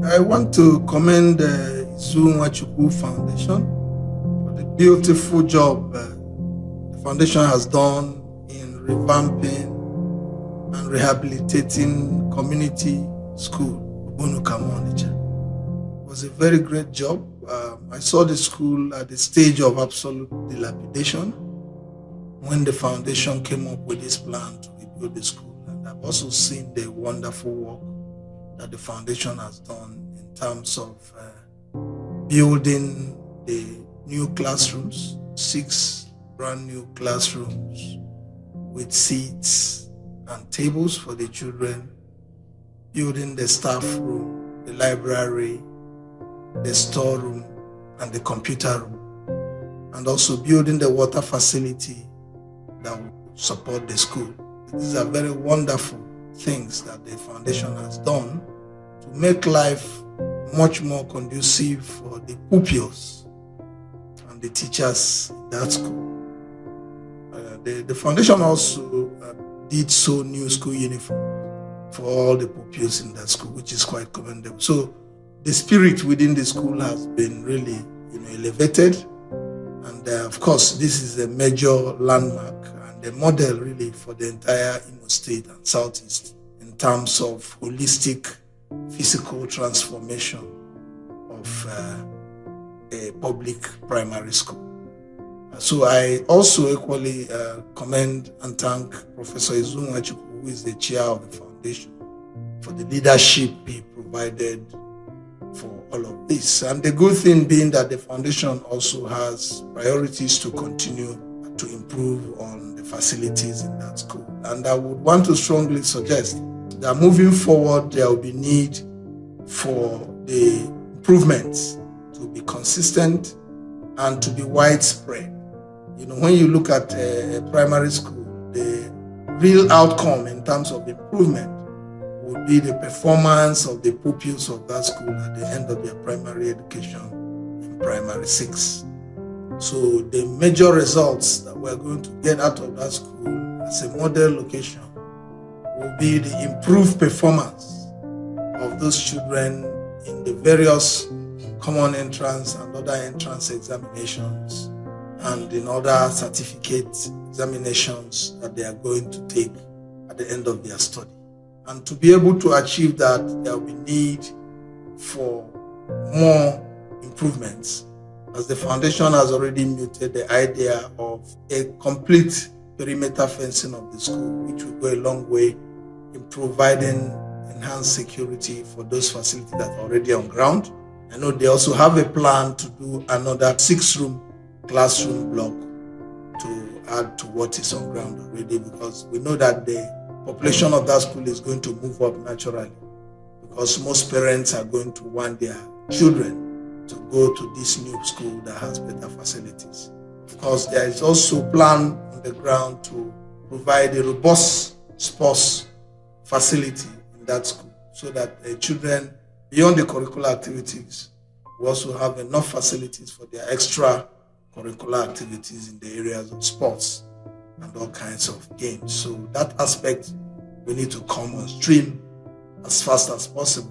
I want to commend the Nwachukwu Foundation for the beautiful job the foundation has done in revamping and rehabilitating community school, Ubonukam, Onicha. It was a very great job. I saw the school at the stage of absolute dilapidation when the foundation came up with this plan to rebuild the school. And I've also seen the wonderful work that the foundation has done in terms of building the new classrooms, 6 brand new classrooms with seats and tables for the children, building the staff room, the library, the storeroom, and the computer room, and also building the water facility that will support the school. These are very wonderful things that the foundation has done to make life much more conducive for the pupils and the teachers in that school. The foundation also did sew new school uniform for all the pupils in that school, which is quite commendable. So the spirit within the school has been really, elevated. And of course, this is a major landmark and a model really for the entire Imo State and Southeast in terms of holistic physical transformation of a public primary school. So I also equally commend and thank Professor Nwachukwu, who is the chair of the foundation, for the leadership he provided for all of this. And the good thing being that the foundation also has priorities to continue to improve on the facilities in that school. And I would want to strongly suggest that moving forward, there will be need for the improvements to be consistent and to be widespread. When you look at a primary school, the real outcome in terms of improvement would be the performance of the pupils of that school at the end of their primary education in primary 6. So the major results that we're going to get out of that school as a model location will be the improved performance of those children in the various common entrance and other entrance examinations and in other certificate examinations that they are going to take at the end of their study. And to be able to achieve that, there will be need for more improvements, as the foundation has already muted the idea of a complete perimeter fencing of the school, which will go a long way in providing enhanced security for those facilities that are already on ground. I know they also have a plan to do another 6-room classroom block to add to what is on ground already, because we know that the population of that school is going to move up naturally, because most parents are going to want their children to go to this new school that has better facilities. Of course, there is also a plan on the ground to provide a robust sports facility in that school, so that the children, beyond the curricular activities, will also have enough facilities for their extra curricular activities in the areas of sports and all kinds of games. So that aspect we need to come on stream as fast as possible,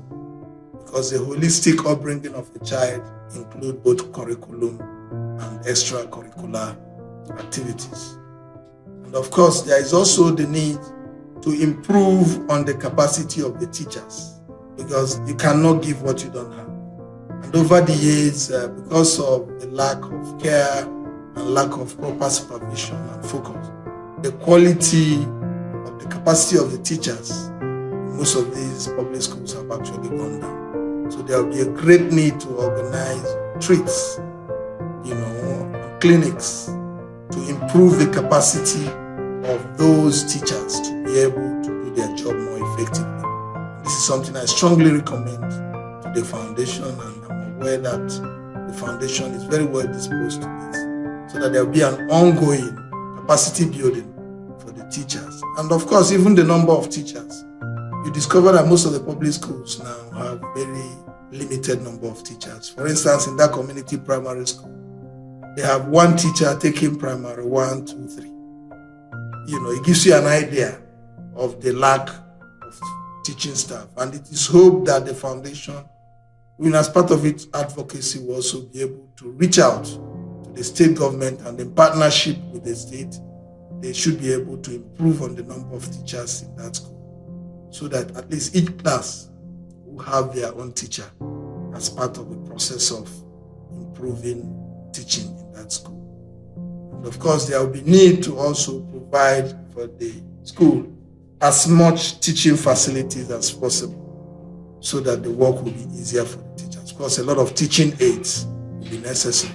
because the holistic upbringing of a child include both curriculum and extracurricular activities. And of course, there is also the need to improve on the capacity of the teachers, because you cannot give what you don't have. And over the years, because of the lack of care and lack of proper supervision and focus, the quality of the capacity of the teachers in most of these public schools have actually gone down. So there will be a great need to organize treats, clinics to improve the capacity of those teachers to be able to do their job more effectively. This is something I strongly recommend to the foundation, and I'm aware that the foundation is very well disposed to this, so that there will be an ongoing capacity building for the teachers. And of course, even the number of teachers. You discover that most of the public schools now have very limited number of teachers. For instance, in that community primary school, they have 1 teacher taking primary 1, 2, 3. It gives you an idea of the lack of teaching staff. And it is hoped that the foundation As part of it, advocacy will also be able to reach out to the state government, and in partnership with the state, they should be able to improve on the number of teachers in that school, so that at least each class will have their own teacher as part of the process of improving teaching in that school. And of course, there will be need to also provide for the school as much teaching facilities as possible, so that the work will be easier for the teachers. Of course, a lot of teaching aids will be necessary.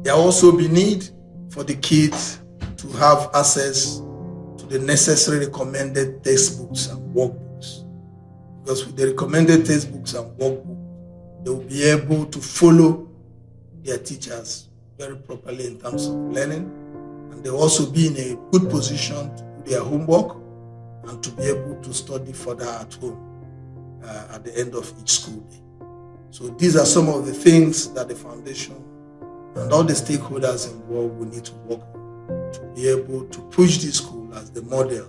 There will also be need for the kids to have access to the necessary recommended textbooks and workbooks. Because with the recommended textbooks and workbooks, they will be able to follow their teachers very properly in terms of learning, and they'll also be in a good position to do their homework and to be able to study further at home at the end of each school day. So these are some of the things that the foundation and all the stakeholders involved will need to work on to be able to push this school as the model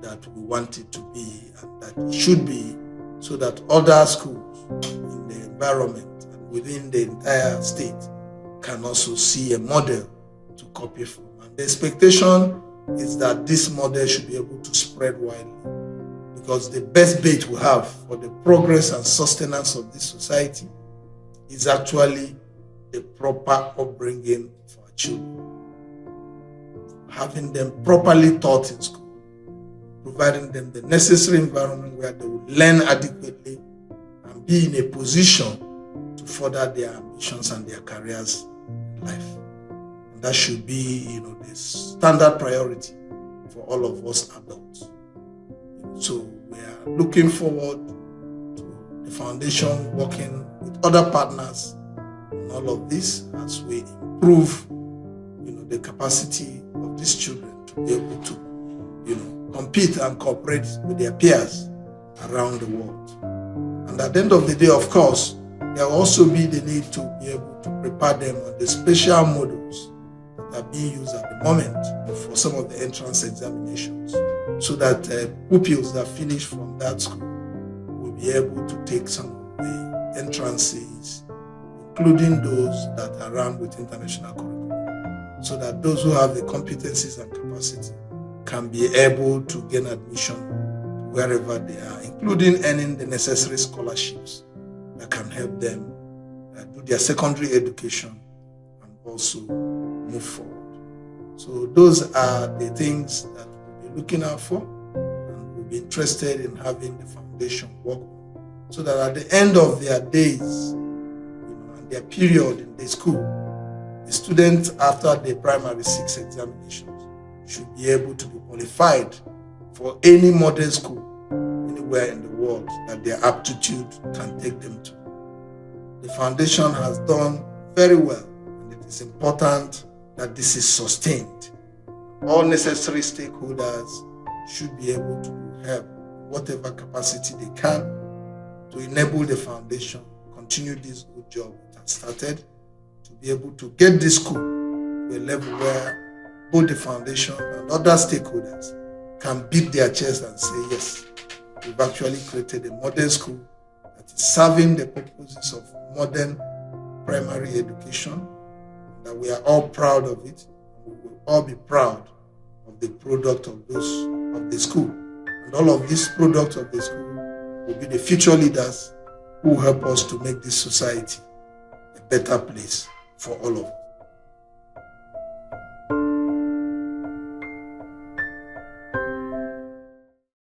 that we want it to be and that it should be, so that other schools in the environment and within the entire state can also see a model to copy from. And the expectation is that this model should be able to spread widely, because the best bait we have for the progress and sustenance of this society is actually the proper upbringing for our children. Having them properly taught in school, providing them the necessary environment where they will learn adequately and be in a position to further their ambitions and their careers in life. And that should be, the standard priority for all of us adults. So we are looking forward to the foundation working with other partners on all of this as we improve, the capacity of these children to be able to, compete and cooperate with their peers around the world. And at the end of the day, of course, there will also be the need to be able to prepare them on the special models that are being used at the moment for some of the entrance examinations, so that pupils that finish from that school will be able to take some of the entrances, including those that are run with international curriculum, so that those who have the competencies and capacity can be able to gain admission wherever they are, including earning the necessary scholarships that can help them do their secondary education and also move forward. So those are the things that we'll be looking out for, and we'll be interested in having the foundation work on, so that at the end of their days, and their period in the school, the students after the primary 6 examinations should be able to be qualified for any modern school anywhere in the world that their aptitude can take them to. The foundation has done very well, and it is important that this is sustained. All necessary stakeholders should be able to help whatever capacity they can to enable the foundation to continue this good job it has started, to be able to get this school to a level where both the foundation and other stakeholders can beat their chest and say, yes, we've actually created a modern school that is serving the purposes of modern primary education, that we are all proud of it. We will all be proud of the product of the school. And all of these products of the school will be the future leaders who help us to make this society a better place for all of us.